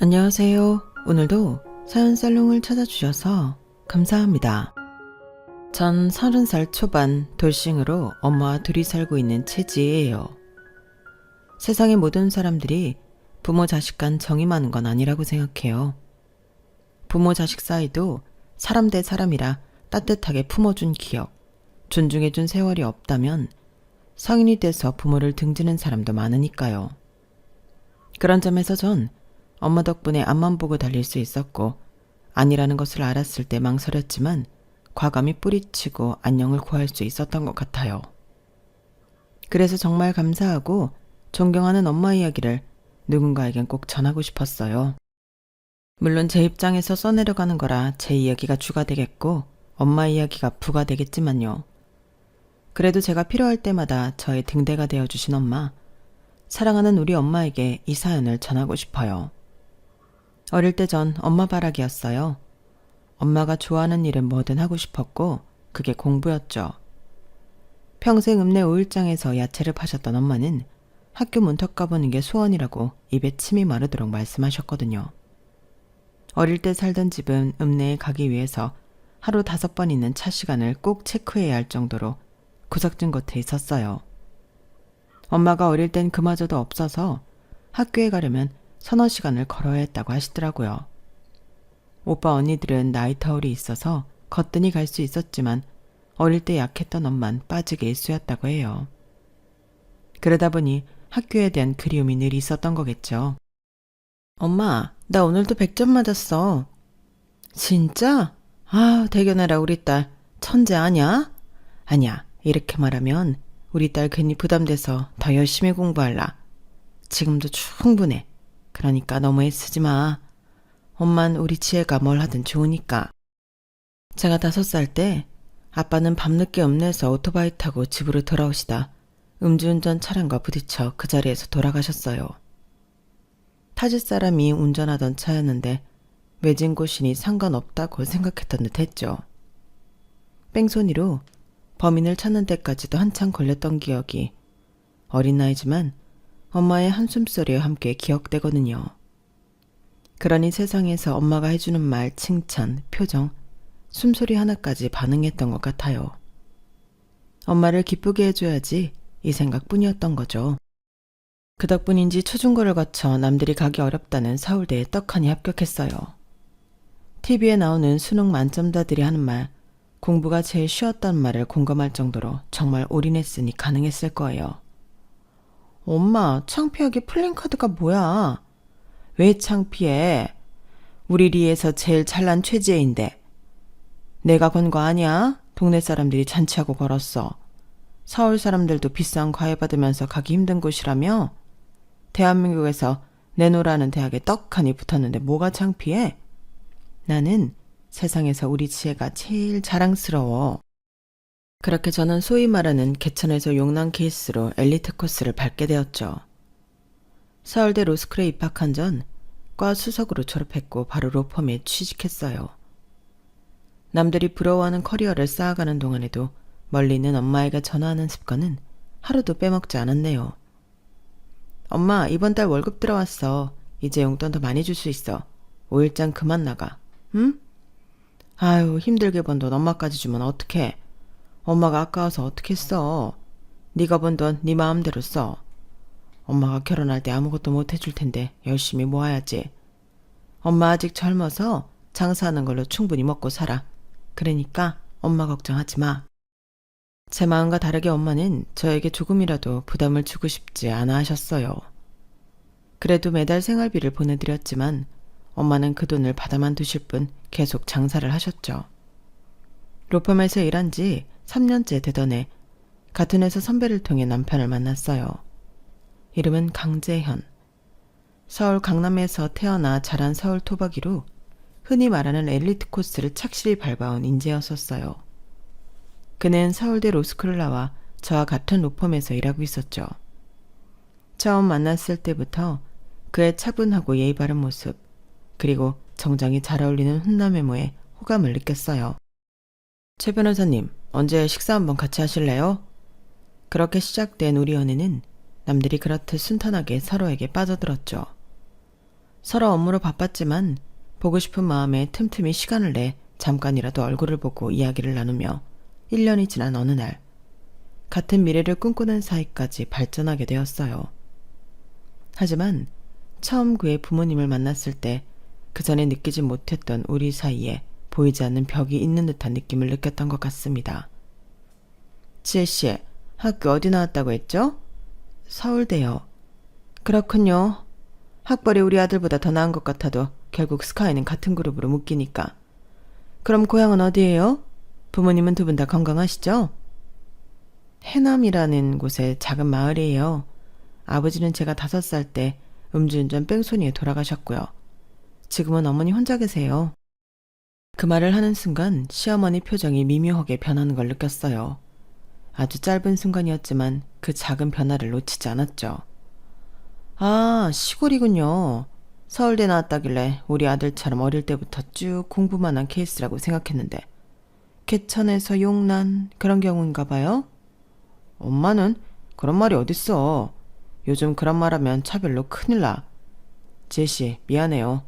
안녕하세요. 오늘도 사연살롱을 찾아주셔서 감사합니다. 전 30살 초반 돌싱으로 엄마와 둘이 살고 있는 채지예요. 세상의 모든 사람들이 부모 자식 간 정이 많은 건 아니라고 생각해요. 부모 자식 사이도 사람 대 사람이라 따뜻하게 품어준 기억, 존중해준 세월이 없다면 성인이 돼서 부모를 등지는 사람도 많으니까요. 그런 점에서 전 엄마 덕분에 앞만 보고 달릴 수 있었고 아니라는 것을 알았을 때 망설였지만 과감히 뿌리치고 안녕을 구할 수 있었던 것 같아요. 그래서 정말 감사하고 존경하는 엄마 이야기를 누군가에겐 꼭 전하고 싶었어요. 물론 제 입장에서 써내려가는 거라 제 이야기가 주가 되겠고 엄마 이야기가 부가 되겠지만요. 그래도 제가 필요할 때마다 저의 등대가 되어주신 엄마, 사랑하는 우리 엄마에게 이 사연을 전하고 싶어요. 어릴 때 전 엄마 바라기였어요. 엄마가 좋아하는 일은 뭐든 하고 싶었고 그게 공부였죠. 평생 읍내 오일장에서 야채를 파셨던 엄마는 학교 문턱 가보는 게 소원이라고 입에 침이 마르도록 말씀하셨거든요. 어릴 때 살던 집은 읍내에 가기 위해서 하루 5번 있는 차 시간을 꼭 체크해야 할 정도로 구석진 곳에 있었어요. 엄마가 어릴 땐 그마저도 없어서 학교에 가려면 서너 시간을 걸어야 했다고 하시더라고요. 오빠 언니들은 나이 터울이 있어서 거뜬히 갈 수 있었지만 어릴 때 약했던 엄만 빠지게 일쑤였다고 해요. 그러다 보니 학교에 대한 그리움이 늘 있었던 거겠죠. 엄마, 나 오늘도 100점 맞았어. 진짜? 아, 대견해라 우리 딸. 천재 아냐? 아니야, 이렇게 말하면 우리 딸 괜히 부담돼서 더 열심히 공부할라. 지금도 충분해. 그러니까 너무 애쓰지 마. 엄만 우리 지혜가 뭘 하든 좋으니까. 제가 5살 때 아빠는 밤늦게 읍내에서 오토바이 타고 집으로 돌아오시다 음주운전 차량과 부딪혀 그 자리에서 돌아가셨어요. 타지 사람이 운전하던 차였는데 외진고시니 상관없다고 생각했던 듯 했죠. 뺑소니로 범인을 찾는 데까지도 한참 걸렸던 기억이 어린 나이지만 엄마의 한숨소리와 함께 기억되거든요. 그러니 세상에서 엄마가 해주는 말, 칭찬, 표정, 숨소리 하나까지 반응했던 것 같아요. 엄마를 기쁘게 해줘야지 이 생각뿐이었던 거죠. 그 덕분인지 초중고를 거쳐 남들이 가기 어렵다는 서울대에 떡하니 합격했어요. TV에 나오는 수능 만점자들이 하는 말, 공부가 제일 쉬웠다는 말을 공감할 정도로 정말 올인했으니 가능했을 거예요. 엄마, 창피하게 플랜카드가 뭐야? 왜 창피해? 우리 리에서 제일 잘난 최지혜인데. 내가 건 거 아니야? 동네 사람들이 잔치하고 걸었어. 서울 사람들도 비싼 과외 받으면서 가기 힘든 곳이라며? 대한민국에서 내노라는 대학에 떡하니 붙었는데 뭐가 창피해? 나는 세상에서 우리 지혜가 제일 자랑스러워. 그렇게 저는 소위 말하는 개천에서 용난 케이스로 엘리트 코스를 밟게 되었죠. 서울대 로스쿨에 입학한 전 과 수석으로 졸업했고 바로 로펌에 취직했어요. 남들이 부러워하는 커리어를 쌓아가는 동안에도 멀리 있는 엄마에게 전화하는 습관은 하루도 빼먹지 않았네요. 엄마, 이번 달 월급 들어왔어. 이제 용돈 더 많이 줄 수 있어. 5일장 그만 나가. 응? 아유, 힘들게 번 돈 엄마까지 주면 어떡해. 엄마가 아까워서 어떻게 써. 네가 번 돈 네 마음대로 써. 엄마가 결혼할 때 아무것도 못 해줄 텐데 열심히 모아야지. 엄마 아직 젊어서 장사하는 걸로 충분히 먹고 살아. 그러니까 엄마 걱정하지 마. 제 마음과 다르게 엄마는 저에게 조금이라도 부담을 주고 싶지 않아 하셨어요. 그래도 매달 생활비를 보내드렸지만 엄마는 그 돈을 받아만 두실 뿐 계속 장사를 하셨죠. 로펌에서 일한 지 3년째 되던 해 같은 회사 선배를 통해 남편을 만났어요. 이름은 강재현. 서울 강남에서 태어나 자란 서울 토박이로 흔히 말하는 엘리트 코스를 착실히 밟아온 인재였었어요. 그는 서울대 로스쿨을 나와 저와 같은 로펌에서 일하고 있었죠. 처음 만났을 때부터 그의 차분하고 예의 바른 모습, 그리고 정장이 잘 어울리는 훈남 외모에 호감을 느꼈어요. 최 변호사님, 언제 식사 한번 같이 하실래요? 그렇게 시작된 우리 연애는 남들이 그렇듯 순탄하게 서로에게 빠져들었죠. 서로 업무로 바빴지만 보고 싶은 마음에 틈틈이 시간을 내 잠깐이라도 얼굴을 보고 이야기를 나누며 1년이 지난 어느 날 같은 미래를 꿈꾸는 사이까지 발전하게 되었어요. 하지만 처음 그의 부모님을 만났을 때 그 전에 느끼지 못했던 우리 사이에 보이지 않는 벽이 있는 듯한 느낌을 느꼈던 것 같습니다. 지혜씨, 학교 어디 나왔다고 했죠? 서울대요. 그렇군요. 학벌이 우리 아들보다 더 나은 것 같아도 결국 스카이는 같은 그룹으로 묶이니까. 그럼 고향은 어디예요? 부모님은 두 분 다 건강하시죠? 해남이라는 곳의 작은 마을이에요. 아버지는 제가 5살 때 음주운전 뺑소니에 돌아가셨고요. 지금은 어머니 혼자 계세요. 그 말을 하는 순간 시어머니 표정이 미묘하게 변하는 걸 느꼈어요. 아주 짧은 순간이었지만 그 작은 변화를 놓치지 않았죠. 아, 시골이군요. 서울대 나왔다길래 우리 아들처럼 어릴 때부터 쭉 공부만 한 케이스라고 생각했는데 개천에서 용난 그런 경우인가 봐요? 엄마는 그런 말이 어딨어. 요즘 그런 말하면 차별로 큰일 나. 지혜씨, 미안해요.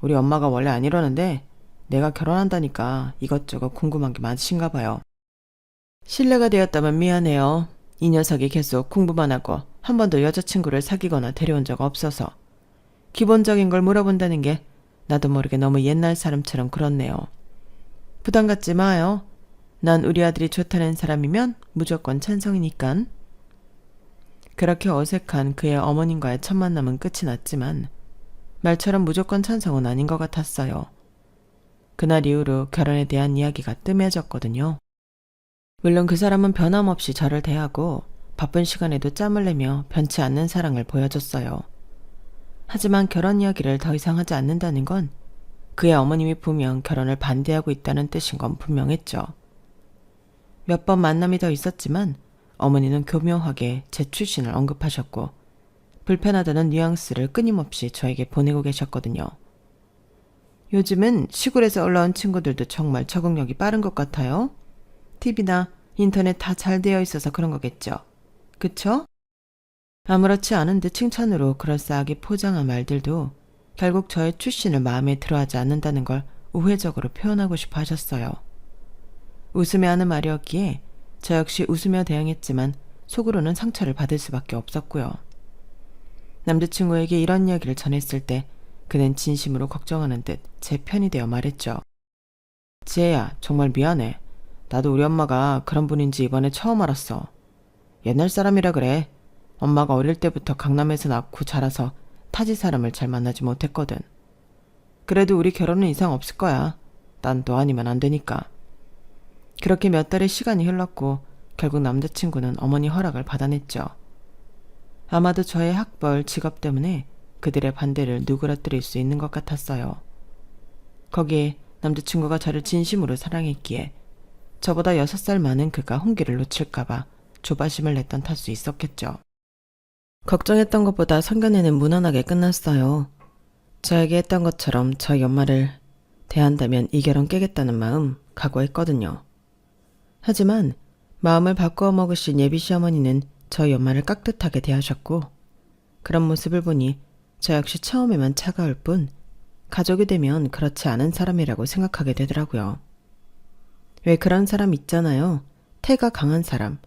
우리 엄마가 원래 안 이러는데 내가 결혼한다니까 이것저것 궁금한 게 많으신가 봐요. 실례가 되었다면 미안해요. 이 녀석이 계속 공부만 하고 한 번도 여자친구를 사귀거나 데려온 적 없어서 기본적인 걸 물어본다는 게 나도 모르게 너무 옛날 사람처럼 그렇네요. 부담 갖지 마요. 난 우리 아들이 좋다는 사람이면 무조건 찬성이니깐. 그렇게 어색한 그의 어머님과의 첫 만남은 끝이 났지만 말처럼 무조건 찬성은 아닌 것 같았어요. 그날 이후로 결혼에 대한 이야기가 뜸해졌거든요. 물론 그 사람은 변함없이 저를 대하고 바쁜 시간에도 짬을 내며 변치 않는 사랑을 보여줬어요. 하지만 결혼 이야기를 더 이상 하지 않는다는 건 그의 어머님이 분명 결혼을 반대하고 있다는 뜻인 건 분명했죠. 몇 번 만남이 더 있었지만 어머니는 교묘하게 제 출신을 언급하셨고 불편하다는 뉘앙스를 끊임없이 저에게 보내고 계셨거든요. 요즘은 시골에서 올라온 친구들도 정말 적응력이 빠른 것 같아요. TV나 인터넷 다 잘 되어 있어서 그런 거겠죠. 그쵸? 아무렇지 않은 듯 칭찬으로 그럴싸하게 포장한 말들도 결국 저의 출신을 마음에 들어하지 않는다는 걸 우회적으로 표현하고 싶어 하셨어요. 웃으며 하는 말이었기에 저 역시 웃으며 대응했지만 속으로는 상처를 받을 수밖에 없었고요. 남자친구에게 이런 이야기를 전했을 때 그는 진심으로 걱정하는 듯 제 편이 되어 말했죠. 지혜야, 정말 미안해. 나도 우리 엄마가 그런 분인지 이번에 처음 알았어. 옛날 사람이라 그래. 엄마가 어릴 때부터 강남에서 낳고 자라서 타지 사람을 잘 만나지 못했거든. 그래도 우리 결혼은 이상 없을 거야. 난 너 아니면 안 되니까. 그렇게 몇 달의 시간이 흘렀고 결국 남자친구는 어머니 허락을 받아냈죠. 아마도 저의 학벌, 직업 때문에 그들의 반대를 누그러뜨릴 수 있는 것 같았어요. 거기에 남자친구가 저를 진심으로 사랑했기에 저보다 6살 많은 그가 홍기를 놓칠까봐 조바심을 냈던 탓도 있었겠죠. 걱정했던 것보다 상견례는 무난하게 끝났어요. 저에게 했던 것처럼 저희 엄마를 대한다면 이 결혼 깨겠다는 마음 각오했거든요. 하지만 마음을 바꾸어 먹으신 예비 시어머니는 저희 엄마를 깍듯하게 대하셨고 그런 모습을 보니 저 역시 처음에만 차가울 뿐 가족이 되면 그렇지 않은 사람이라고 생각하게 되더라고요. 왜 그런 사람 있잖아요. 태가 강한 사람.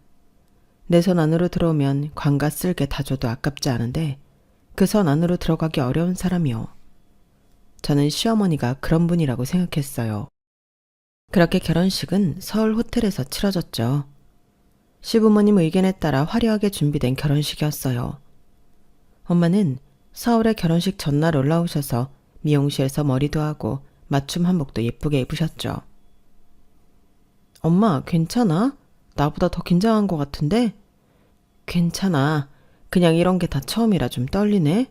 내 손 안으로 들어오면 관과 쓸개 다 줘도 아깝지 않은데 그 선 안으로 들어가기 어려운 사람이요. 저는 시어머니가 그런 분이라고 생각했어요. 그렇게 결혼식은 서울 호텔에서 치러졌죠. 시부모님 의견에 따라 화려하게 준비된 결혼식이었어요. 엄마는 서울에 결혼식 전날 올라오셔서 미용실에서 머리도 하고 맞춤 한복도 예쁘게 입으셨죠. 엄마, 괜찮아? 나보다 더 긴장한 것 같은데? 괜찮아. 그냥 이런 게 다 처음이라 좀 떨리네.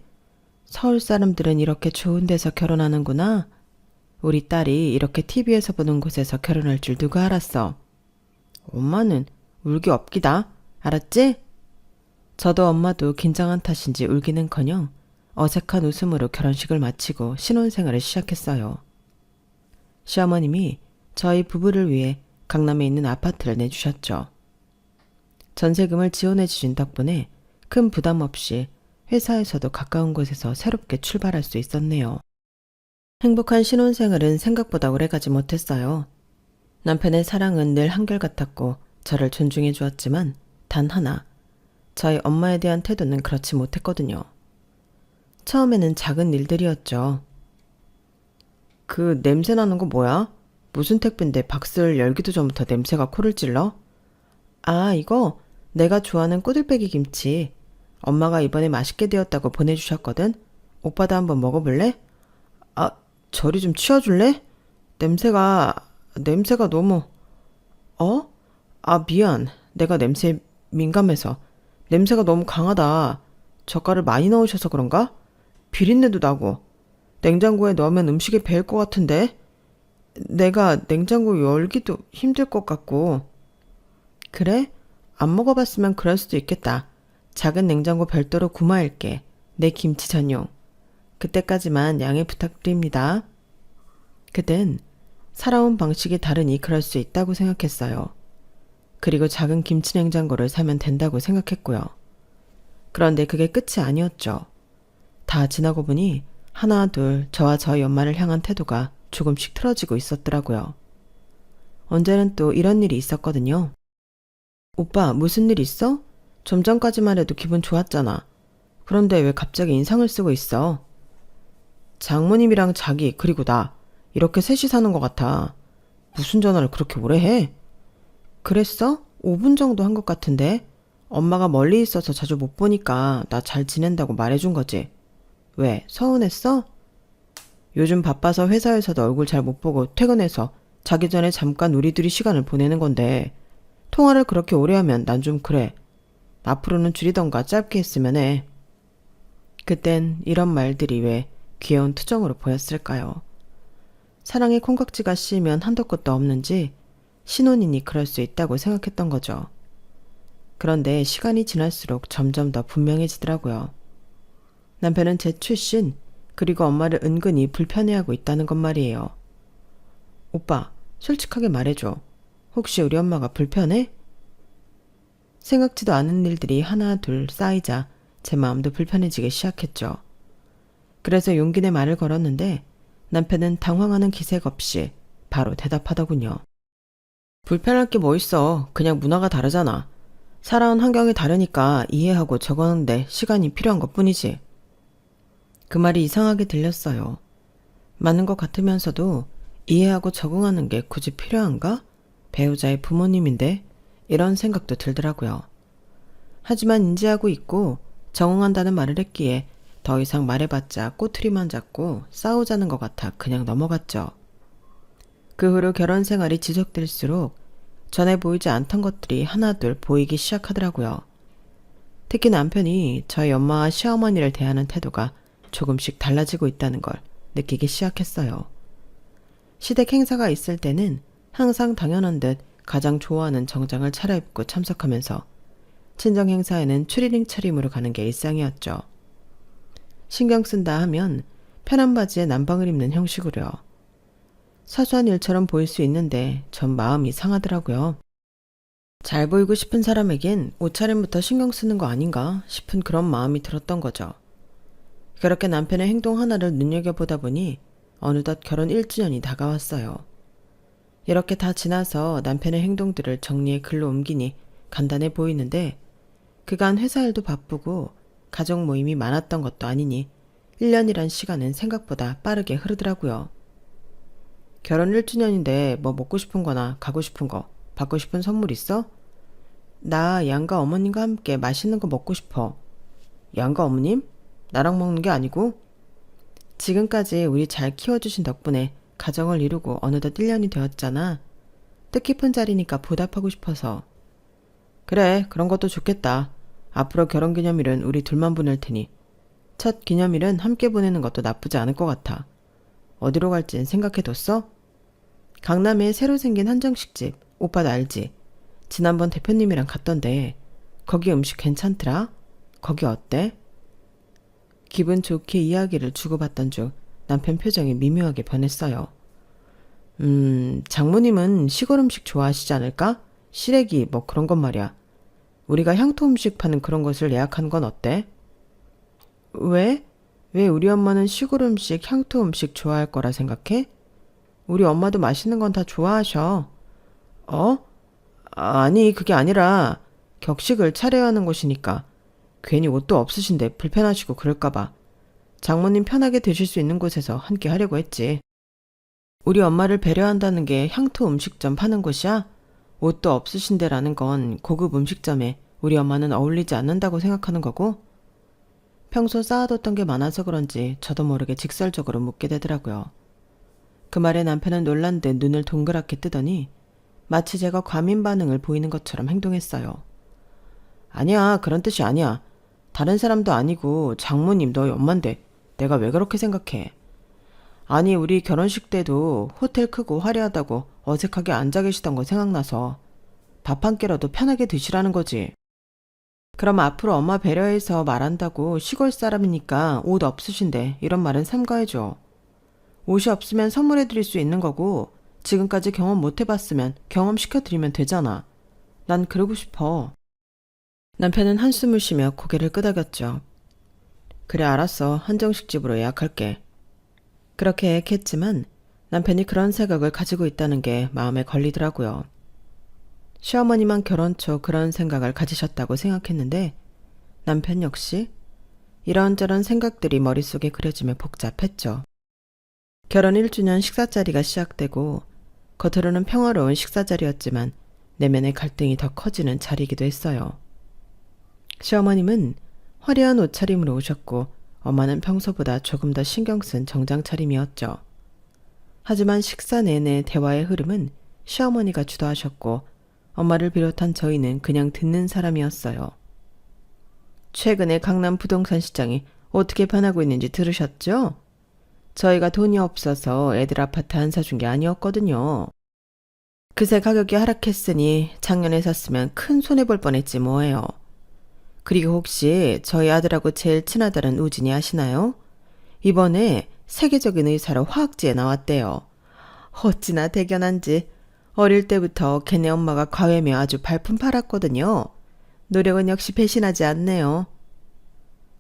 서울 사람들은 이렇게 좋은 데서 결혼하는구나. 우리 딸이 이렇게 TV에서 보는 곳에서 결혼할 줄 누가 알았어. 엄마는 울기 없기다. 알았지? 저도 엄마도 긴장한 탓인지 울기는커녕 어색한 웃음으로 결혼식을 마치고 신혼생활을 시작했어요. 시어머님이 저희 부부를 위해 강남에 있는 아파트를 내주셨죠. 전세금을 지원해 주신 덕분에 큰 부담 없이 회사에서도 가까운 곳에서 새롭게 출발할 수 있었네요. 행복한 신혼생활은 생각보다 오래가지 못했어요. 남편의 사랑은 늘 한결같았고 저를 존중해 주었지만 단 하나, 저희 엄마에 대한 태도는 그렇지 못했거든요. 처음에는 작은 일들이었죠. 그 냄새 나는 거 뭐야? 무슨 택배인데 박스를 열기도 전부터 냄새가 코를 찔러? 아, 이거 내가 좋아하는 꼬들빼기 김치. 엄마가 이번에 맛있게 되었다고 보내주셨거든? 오빠도 한번 먹어볼래? 아, 저리 좀 치워줄래? 냄새가 너무... 어? 아, 미안. 내가 냄새에 민감해서. 냄새가 너무 강하다. 젓갈을 많이 넣으셔서 그런가? 비린내도 나고. 냉장고에 넣으면 음식이 배일 것 같은데? 내가 냉장고 열기도 힘들 것 같고. 그래? 안 먹어봤으면 그럴 수도 있겠다. 작은 냉장고 별도로 구마할게. 내 김치 전용. 그때까지만 양해 부탁드립니다. 그땐 살아온 방식이 다르니 그럴 수 있다고 생각했어요. 그리고 작은 김치 냉장고를 사면 된다고 생각했고요. 그런데 그게 끝이 아니었죠. 다 지나고 보니 하나 둘 저와 저희 엄마를 향한 태도가 조금씩 틀어지고 있었더라고요. 언제는 또 이런 일이 있었거든요. 오빠, 무슨 일 있어? 좀 전까지만 해도 기분 좋았잖아. 그런데 왜 갑자기 인상을 쓰고 있어? 장모님이랑 자기 그리고 나 이렇게 셋이 사는 것 같아. 무슨 전화를 그렇게 오래 해? 그랬어? 5분 정도 한 것 같은데? 엄마가 멀리 있어서 자주 못 보니까 나 잘 지낸다고 말해준 거지. 왜? 서운했어? 요즘 바빠서 회사에서도 얼굴 잘 못 보고 퇴근해서 자기 전에 잠깐 우리 둘이 시간을 보내는 건데 통화를 그렇게 오래 하면 난 좀 그래. 앞으로는 줄이던가 짧게 했으면 해. 그땐 이런 말들이 왜 귀여운 투정으로 보였을까요? 사랑의 콩깍지가 씌이면 한도 끝도 없는지 신혼이니 그럴 수 있다고 생각했던 거죠. 그런데 시간이 지날수록 점점 더 분명해지더라고요. 남편은 제 출신 그리고 엄마를 은근히 불편해하고 있다는 것 말이에요. 오빠, 솔직하게 말해줘. 혹시 우리 엄마가 불편해? 생각지도 않은 일들이 하나 둘 쌓이자 제 마음도 불편해지기 시작했죠. 그래서 용기 내 말을 걸었는데 남편은 당황하는 기색 없이 바로 대답하더군요. 불편할 게 뭐 있어. 그냥 문화가 다르잖아. 살아온 환경이 다르니까 이해하고 적응하는데 시간이 필요한 것뿐이지. 그 말이 이상하게 들렸어요. 맞는 것 같으면서도 이해하고 적응하는 게 굳이 필요한가? 배우자의 부모님인데 이런 생각도 들더라고요. 하지만 인지하고 있고 적응한다는 말을 했기에 더 이상 말해봤자 꼬투리만 잡고 싸우자는 것 같아 그냥 넘어갔죠. 그 후로 결혼 생활이 지속될수록 전에 보이지 않던 것들이 하나둘 보이기 시작하더라고요. 특히 남편이 저희 엄마와 시어머니를 대하는 태도가 조금씩 달라지고 있다는 걸 느끼기 시작했어요. 시댁 행사가 있을 때는 항상 당연한 듯 가장 좋아하는 정장을 차려입고 참석하면서 친정 행사에는 추리닝 차림으로 가는 게 일상이었죠. 신경 쓴다 하면 편한 바지에 남방을 입는 형식으로요. 사소한 일처럼 보일 수 있는데 전 마음이 상하더라고요. 잘 보이고 싶은 사람에겐 옷차림부터 신경 쓰는 거 아닌가 싶은 그런 마음이 들었던 거죠. 그렇게 남편의 행동 하나를 눈여겨보다 보니 어느덧 결혼 1주년이 다가왔어요. 이렇게 다 지나서 남편의 행동들을 정리해 글로 옮기니 간단해 보이는데 그간 회사 일도 바쁘고 가족 모임이 많았던 것도 아니니 1년이란 시간은 생각보다 빠르게 흐르더라고요. 결혼 1주년인데 뭐 먹고 싶은 거나 가고 싶은 거, 받고 싶은 선물 있어? 나 양가 어머님과 함께 맛있는 거 먹고 싶어. 양가 어머님? 나랑 먹는 게 아니고? 지금까지 우리 잘 키워주신 덕분에 가정을 이루고 어느덧 1년이 되었잖아. 뜻깊은 자리니까 보답하고 싶어서. 그래, 그런 것도 좋겠다. 앞으로 결혼기념일은 우리 둘만 보낼 테니 첫 기념일은 함께 보내는 것도 나쁘지 않을 것 같아. 어디로 갈진 생각해뒀어? 강남에 새로 생긴 한정식집, 오빠도 알지? 지난번 대표님이랑 갔던데 거기 음식 괜찮더라? 거기 어때? 기분 좋게 이야기를 주고받던 중 남편 표정이 미묘하게 변했어요. 장모님은 시골 음식 좋아하시지 않을까? 시래기 뭐 그런 것 말이야. 우리가 향토 음식 파는 그런 곳을 예약하는 건 어때? 왜? 왜 우리 엄마는 시골 음식, 향토 음식 좋아할 거라 생각해? 우리 엄마도 맛있는 건 다 좋아하셔. 어? 아니, 그게 아니라 격식을 차려야 하는 곳이니까. 괜히 옷도 없으신데 불편하시고 그럴까봐. 장모님 편하게 드실 수 있는 곳에서 함께 하려고 했지. 우리 엄마를 배려한다는 게 향토 음식점 파는 곳이야? 옷도 없으신데라는 건 고급 음식점에 우리 엄마는 어울리지 않는다고 생각하는 거고? 평소 쌓아뒀던 게 많아서 그런지 저도 모르게 직설적으로 묻게 되더라고요. 그 말에 남편은 놀란 듯 눈을 동그랗게 뜨더니 마치 제가 과민 반응을 보이는 것처럼 행동했어요. 아니야, 그런 뜻이 아니야. 다른 사람도 아니고 장모님 너희 엄만데 내가 왜 그렇게 생각해? 아니, 우리 결혼식 때도 호텔 크고 화려하다고 어색하게 앉아 계시던 거 생각나서 밥 한 끼라도 편하게 드시라는 거지. 그럼 앞으로 엄마 배려해서 말한다고 시골 사람이니까 옷 없으신데 이런 말은 삼가해줘. 옷이 없으면 선물해드릴 수 있는 거고 지금까지 경험 못 해봤으면 경험시켜드리면 되잖아. 난 그러고 싶어. 남편은 한숨을 쉬며 고개를 끄덕였죠. 그래, 알았어. 한정식 집으로 예약할게. 그렇게 예약했지만 남편이 그런 생각을 가지고 있다는 게 마음에 걸리더라고요. 시어머니만 결혼 초 그런 생각을 가지셨다고 생각했는데 남편 역시 이런저런 생각들이 머릿속에 그려지며 복잡했죠. 결혼 1주년 식사 자리가 시작되고 겉으로는 평화로운 식사 자리였지만 내면의 갈등이 더 커지는 자리이기도 했어요. 시어머님은 화려한 옷차림으로 오셨고 엄마는 평소보다 조금 더 신경 쓴 정장 차림이었죠. 하지만 식사 내내 대화의 흐름은 시어머니가 주도하셨고 엄마를 비롯한 저희는 그냥 듣는 사람이었어요. 최근에 강남 부동산 시장이 어떻게 변하고 있는지 들으셨죠? 저희가 돈이 없어서 애들 아파트 안 사준 게 아니었거든요. 그새 가격이 하락했으니 작년에 샀으면 큰 손해볼 뻔했지 뭐예요. 그리고 혹시 저희 아들하고 제일 친하다는 우진이 아시나요? 이번에 세계적인 의사로 화학지에 나왔대요. 어찌나 대견한지. 어릴 때부터 걔네 엄마가 과외며 아주 발품 팔았거든요. 노력은 역시 배신하지 않네요.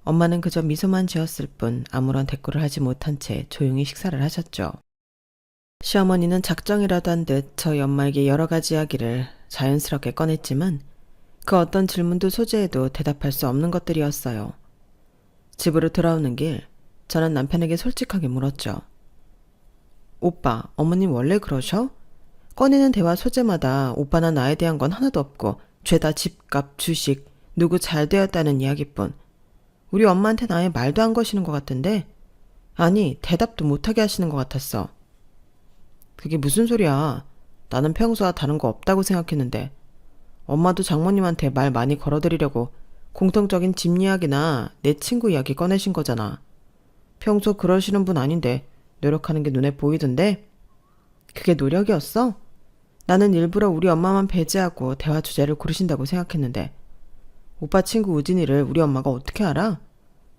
엄마는 그저 미소만 지었을 뿐 아무런 대꾸를 하지 못한 채 조용히 식사를 하셨죠. 시어머니는 작정이라도 한 듯 저희 엄마에게 여러 가지 이야기를 자연스럽게 꺼냈지만 그 어떤 질문도 소재에도 대답할 수 없는 것들이었어요. 집으로 돌아오는 길 저는 남편에게 솔직하게 물었죠. 오빠, 어머님 원래 그러셔? 꺼내는 대화 소재마다 오빠나 나에 대한 건 하나도 없고 죄다 집값, 주식, 누구 잘 되었다는 이야기뿐. 우리 엄마한테는 아예 말도 안 거시는 것 같은데? 아니, 대답도 못하게 하시는 것 같았어. 그게 무슨 소리야. 나는 평소와 다른 거 없다고 생각했는데 엄마도 장모님한테 말 많이 걸어드리려고 공통적인 집 이야기나 내 친구 이야기 꺼내신 거잖아. 평소 그러시는 분 아닌데 노력하는 게 눈에 보이던데? 그게 노력이었어? 나는 일부러 우리 엄마만 배제하고 대화 주제를 고르신다고 생각했는데 오빠 친구 우진이를 우리 엄마가 어떻게 알아?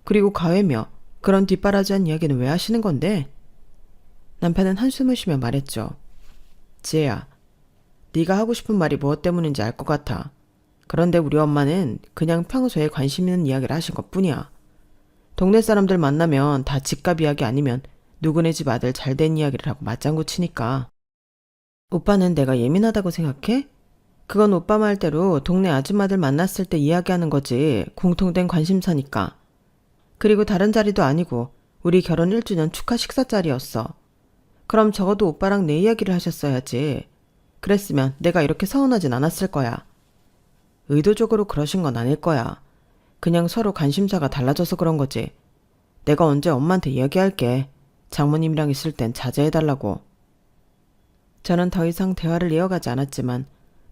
그리고 가회며 그런 뒷바라지한 이야기는 왜 하시는 건데? 남편은 한숨을 쉬며 말했죠. 지혜야, 네가 하고 싶은 말이 무엇 때문인지 알 것 같아. 그런데 우리 엄마는 그냥 평소에 관심 있는 이야기를 하신 것뿐이야. 동네 사람들 만나면 다 집값 이야기 아니면 누구네 집 아들 잘된 이야기를 하고 맞장구 치니까. 오빠는 내가 예민하다고 생각해? 그건 오빠 말대로 동네 아줌마들 만났을 때 이야기하는 거지 공통된 관심사니까. 그리고 다른 자리도 아니고 우리 결혼 1주년 축하 식사 자리였어. 그럼 적어도 오빠랑 내 이야기를 하셨어야지. 그랬으면 내가 이렇게 서운하진 않았을 거야. 의도적으로 그러신 건 아닐 거야. 그냥 서로 관심사가 달라져서 그런 거지. 내가 언제 엄마한테 이야기할게. 장모님이랑 있을 땐 자제해달라고. 저는 더 이상 대화를 이어가지 않았지만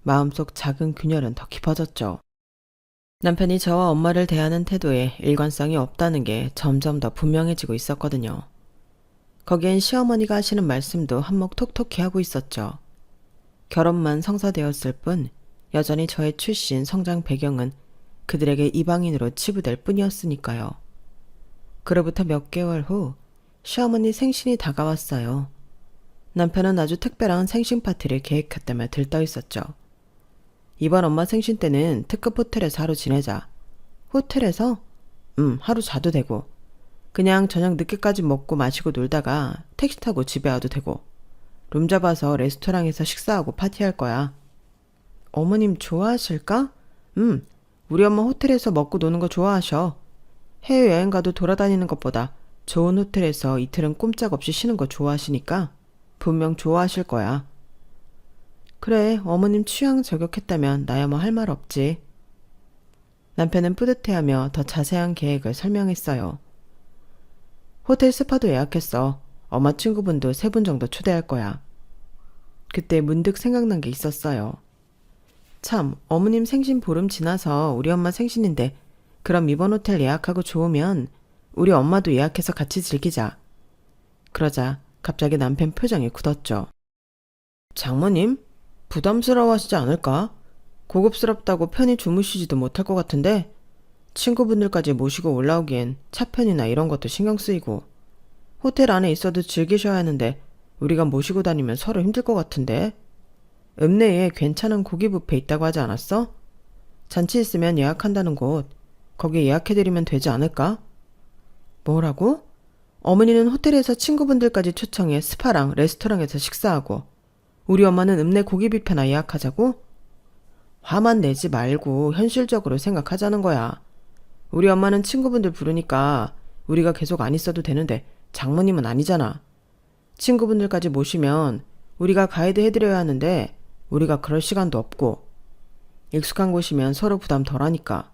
마음속 작은 균열은 더 깊어졌죠. 남편이 저와 엄마를 대하는 태도에 일관성이 없다는 게 점점 더 분명해지고 있었거든요. 거기엔 시어머니가 하시는 말씀도 한몫 톡톡히 하고 있었죠. 결혼만 성사되었을 뿐 여전히 저의 출신, 성장 배경은 그들에게 이방인으로 치부될 뿐이었으니까요. 그로부터 몇 개월 후 시어머니 생신이 다가왔어요. 남편은 아주 특별한 생신 파티를 계획했다며 들떠 있었죠. 이번 엄마 생신 때는 특급 호텔에서 하루 지내자. 호텔에서? 하루 자도 되고. 그냥 저녁 늦게까지 먹고 마시고 놀다가 택시 타고 집에 와도 되고, 룸 잡아서 레스토랑에서 식사하고 파티할 거야. 어머님 좋아하실까? 우리 엄마 호텔에서 먹고 노는 거 좋아하셔. 해외여행 가도 돌아다니는 것보다 좋은 호텔에서 이틀은 꼼짝없이 쉬는 거 좋아하시니까 분명 좋아하실 거야. 그래, 어머님 취향 저격했다면 나야 뭐 할 말 없지. 남편은 뿌듯해하며 더 자세한 계획을 설명했어요. 호텔 스파도 예약했어. 엄마 친구분도 3분 정도 초대할 거야. 그때 문득 생각난 게 있었어요. 참, 어머님 생신 보름 지나서 우리 엄마 생신인데 그럼 이번 호텔 예약하고 좋으면 우리 엄마도 예약해서 같이 즐기자. 그러자 갑자기 남편 표정이 굳었죠. 장모님? 부담스러워하시지 않을까? 고급스럽다고 편히 주무시지도 못할 것 같은데 친구분들까지 모시고 올라오기엔 차편이나 이런 것도 신경 쓰이고 호텔 안에 있어도 즐기셔야 하는데 우리가 모시고 다니면 서로 힘들 것 같은데 읍내에 괜찮은 고기 뷔페 있다고 하지 않았어? 잔치 있으면 예약한다는 곳 거기 예약해드리면 되지 않을까? 뭐라고? 어머니는 호텔에서 친구분들까지 초청해 스파랑 레스토랑에서 식사하고 우리 엄마는 읍내 고기 뷔페나 예약하자고? 화만 내지 말고 현실적으로 생각하자는 거야. 우리 엄마는 친구분들 부르니까 우리가 계속 안 있어도 되는데 장모님은 아니잖아. 친구분들까지 모시면 우리가 가이드 해드려야 하는데 우리가 그럴 시간도 없고 익숙한 곳이면 서로 부담 덜하니까.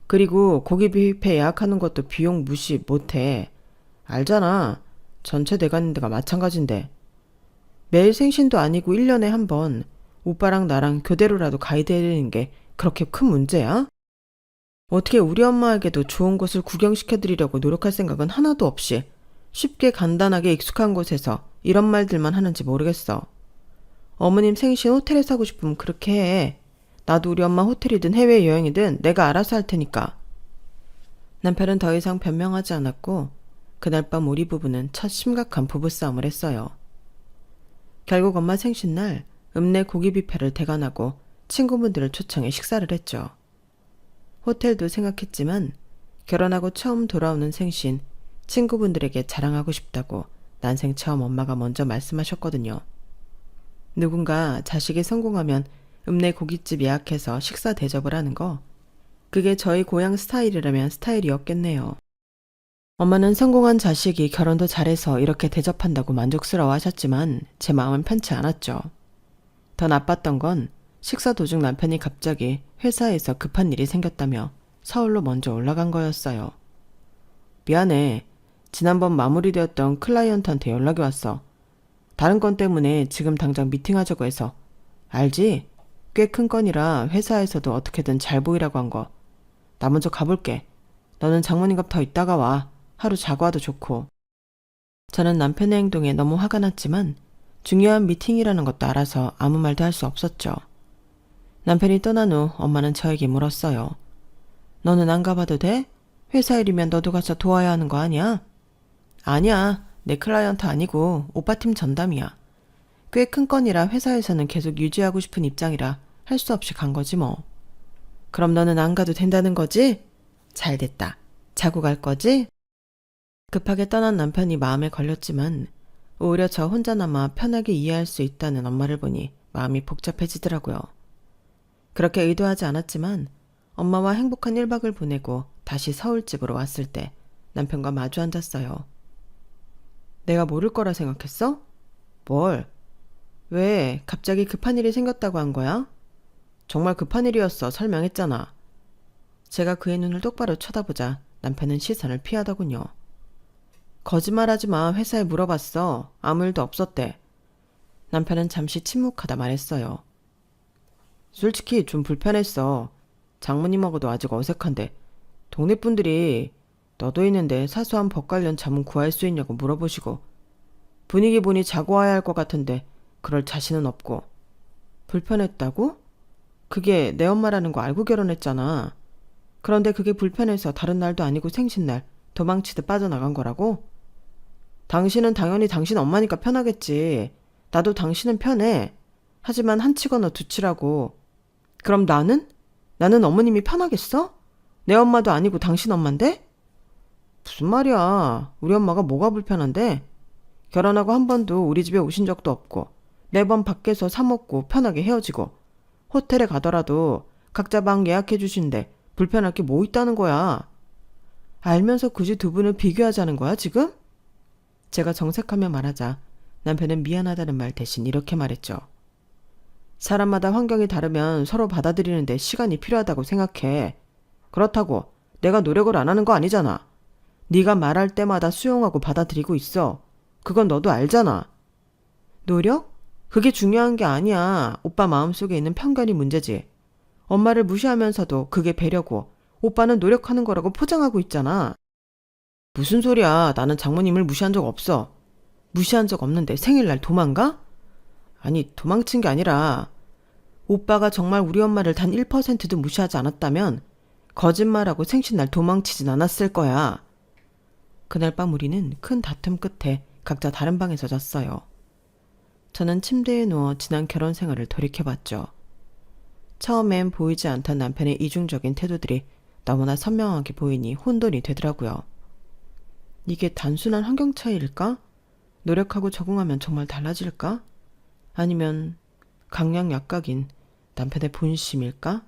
그리고 고기 뷔페 예약하는 것도 비용 무시 못해. 알잖아. 전체 대가님들과 마찬가지인데. 매일 생신도 아니고 1년에 한 번 오빠랑 나랑 교대로라도 가이드 해드리는 게 그렇게 큰 문제야? 어떻게 우리 엄마에게도 좋은 곳을 구경시켜드리려고 노력할 생각은 하나도 없이 쉽게 간단하게 익숙한 곳에서 이런 말들만 하는지 모르겠어. 어머님 생신 호텔에서 하고 싶으면 그렇게 해. 나도 우리 엄마 호텔이든 해외여행이든 내가 알아서 할 테니까. 남편은 더 이상 변명하지 않았고 그날 밤 우리 부부는 첫 심각한 부부싸움을 했어요. 결국 엄마 생신날 읍내 고기 뷔페를 대관하고 친구분들을 초청해 식사를 했죠. 호텔도 생각했지만 결혼하고 처음 돌아오는 생신 친구분들에게 자랑하고 싶다고 난생 처음 엄마가 먼저 말씀하셨거든요. 누군가 자식이 성공하면 읍내 고깃집 예약해서 식사 대접을 하는 거, 그게 저희 고향 스타일이라면 스타일이었겠네요. 엄마는 성공한 자식이 결혼도 잘해서 이렇게 대접한다고 만족스러워 하셨지만 제 마음은 편치 않았죠. 더 나빴던 건 식사 도중 남편이 갑자기 회사에서 급한 일이 생겼다며 서울로 먼저 올라간 거였어요. 미안해. 지난번 마무리되었던 클라이언트한테 연락이 왔어. 다른 건 때문에 지금 당장 미팅하자고 해서. 알지? 꽤 큰 건이라 회사에서도 어떻게든 잘 보이라고 한 거. 나 먼저 가볼게. 너는 장모님 값 더 있다가 와. 하루 자고 와도 좋고. 저는 남편의 행동에 너무 화가 났지만 중요한 미팅이라는 것도 알아서 아무 말도 할 수 없었죠. 남편이 떠난 후 엄마는 저에게 물었어요. 너는 안 가봐도 돼? 회사 일이면 너도 가서 도와야 하는 거 아니야? 아니야. 내 클라이언트 아니고 오빠 팀 전담이야. 꽤 큰 건이라 회사에서는 계속 유지하고 싶은 입장이라 할 수 없이 간 거지 뭐. 그럼 너는 안 가도 된다는 거지? 잘 됐다. 자고 갈 거지? 급하게 떠난 남편이 마음에 걸렸지만 오히려 저 혼자나마 편하게 이해할 수 있다는 엄마를 보니 마음이 복잡해지더라고요. 그렇게 의도하지 않았지만 엄마와 행복한 1박을 보내고 다시 서울집으로 왔을 때 남편과 마주 앉았어요. 내가 모를 거라 생각했어? 뭘? 왜 갑자기 급한 일이 생겼다고 한 거야? 정말 급한 일이었어. 설명했잖아. 제가 그의 눈을 똑바로 쳐다보자 남편은 시선을 피하더군요. 거짓말하지 마. 회사에 물어봤어. 아무 일도 없었대. 남편은 잠시 침묵하다 말했어요. 솔직히 좀 불편했어. 장모님하고도 아직 어색한데 동네 분들이 너도 있는데 사소한 법 관련 자문 구할 수 있냐고 물어보시고 분위기 보니 자고 와야 할 것 같은데 그럴 자신은 없고. 불편했다고? 그게 내 엄마라는 거 알고 결혼했잖아. 그런데 그게 불편해서 다른 날도 아니고 생신날 도망치듯 빠져나간 거라고? 당신은 당연히 당신 엄마니까 편하겠지. 나도 당신은 편해. 하지만 한 치고 너 두 치라고. 그럼 나는? 나는 어머님이 편하겠어? 내 엄마도 아니고 당신 엄만데? 무슨 말이야. 우리 엄마가 뭐가 불편한데? 결혼하고 한 번도 우리 집에 오신 적도 없고 매번 밖에서 사 먹고 편하게 헤어지고 호텔에 가더라도 각자 방 예약해 주신데 불편할 게 뭐 있다는 거야. 알면서 굳이 두 분을 비교하자는 거야 지금? 제가 정색하며 말하자 남편은 미안하다는 말 대신 이렇게 말했죠. 사람마다 환경이 다르면 서로 받아들이는데 시간이 필요하다고 생각해. 그렇다고 내가 노력을 안 하는 거 아니잖아. 네가 말할 때마다 수용하고 받아들이고 있어. 그건 너도 알잖아. 노력? 그게 중요한 게 아니야. 오빠 마음속에 있는 편견이 문제지. 엄마를 무시하면서도 그게 배려고 오빠는 노력하는 거라고 포장하고 있잖아. 무슨 소리야. 나는 장모님을 무시한 적 없어. 무시한 적 없는데 생일날 도망가? 아니, 도망친 게 아니라 오빠가 정말 우리 엄마를 단 1%도 무시하지 않았다면 거짓말하고 생신날 도망치진 않았을 거야. 그날 밤 우리는 큰 다툼 끝에 각자 다른 방에서 잤어요. 저는 침대에 누워 지난 결혼 생활을 돌이켜봤죠. 처음엔 보이지 않던 남편의 이중적인 태도들이 너무나 선명하게 보이니 혼돈이 되더라고요. 이게 단순한 환경 차이일까? 노력하고 적응하면 정말 달라질까? 아니면 강약약각인 남편의 본심일까?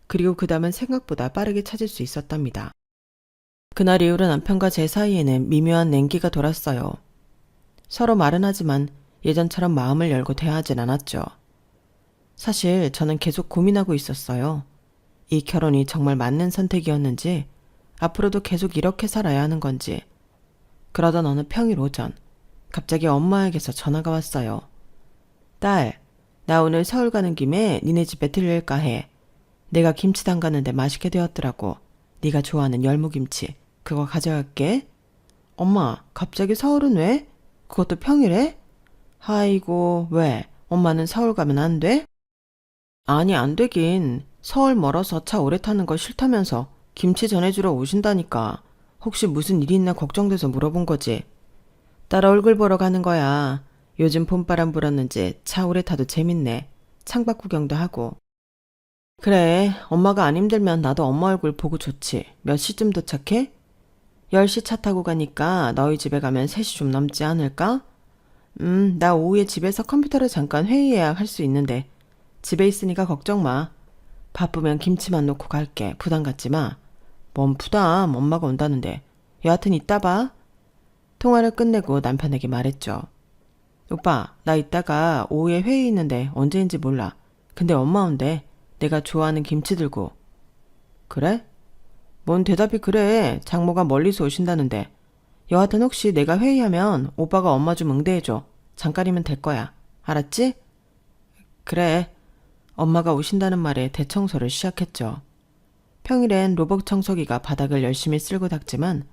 그리고 그 다음은 생각보다 빠르게 찾을 수 있었답니다. 그날 이후로 남편과 제 사이에는 미묘한 냉기가 돌았어요. 서로 말은 하지만 예전처럼 마음을 열고 대화하진 않았죠. 사실 저는 계속 고민하고 있었어요. 이 결혼이 정말 맞는 선택이었는지, 앞으로도 계속 이렇게 살아야 하는 건지. 그러던 어느 평일 오전, 갑자기 엄마에게서 전화가 왔어요. 딸, 나 오늘 서울 가는 김에 니네 집에 들릴까 해. 내가 김치 담갔는데 맛있게 되었더라고. 네가 좋아하는 열무김치. 그거 가져갈게. 엄마, 갑자기 서울은 왜? 그것도 평일에? 아이고, 왜? 엄마는 서울 가면 안 돼? 아니, 안 되긴. 서울 멀어서 차 오래 타는 거 싫다면서 김치 전해주러 오신다니까. 혹시 무슨 일이 있나 걱정돼서 물어본 거지. 딸 얼굴 보러 가는 거야. 요즘 봄바람 불었는지 차 오래 타도 재밌네. 창밖 구경도 하고. 그래, 엄마가 안 힘들면 나도 엄마 얼굴 보고 좋지. 몇 시쯤 도착해? 10시 차 타고 가니까 너희 집에 가면 3시 좀 넘지 않을까? 나 오후에 집에서 컴퓨터로 잠깐 회의 예약할 수 있는데 집에 있으니까 걱정 마. 바쁘면 김치만 놓고 갈게. 부담 갖지 마. 뭔 부담, 엄마가 온다는데. 여하튼 이따 봐. 통화를 끝내고 남편에게 말했죠. 오빠, 나 이따가 오후에 회의 있는데 언제인지 몰라. 근데 엄마 온대. 내가 좋아하는 김치 들고. 그래? 뭔 대답이 그래. 장모가 멀리서 오신다는데. 여하튼 혹시 내가 회의하면 오빠가 엄마 좀 응대해줘. 잠깐이면 될 거야. 알았지? 그래. 엄마가 오신다는 말에 대청소를 시작했죠. 평일엔 로봇 청소기가 바닥을 열심히 쓸고 닦지만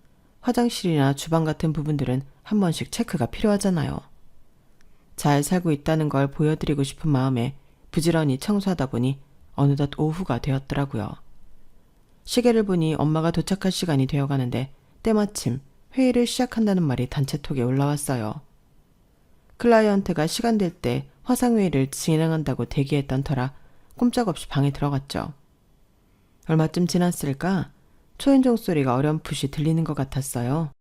화장실이나 주방 같은 부분들은 한 번씩 체크가 필요하잖아요. 잘 살고 있다는 걸 보여드리고 싶은 마음에 부지런히 청소하다 보니 어느덧 오후가 되었더라고요. 시계를 보니 엄마가 도착할 시간이 되어가는데 때마침 회의를 시작한다는 말이 단체톡에 올라왔어요. 클라이언트가 시간 될 때 화상회의를 진행한다고 대기했던 터라 꼼짝없이 방에 들어갔죠. 얼마쯤 지났을까? 초인종 소리가 어렴풋이 들리는 것 같았어요.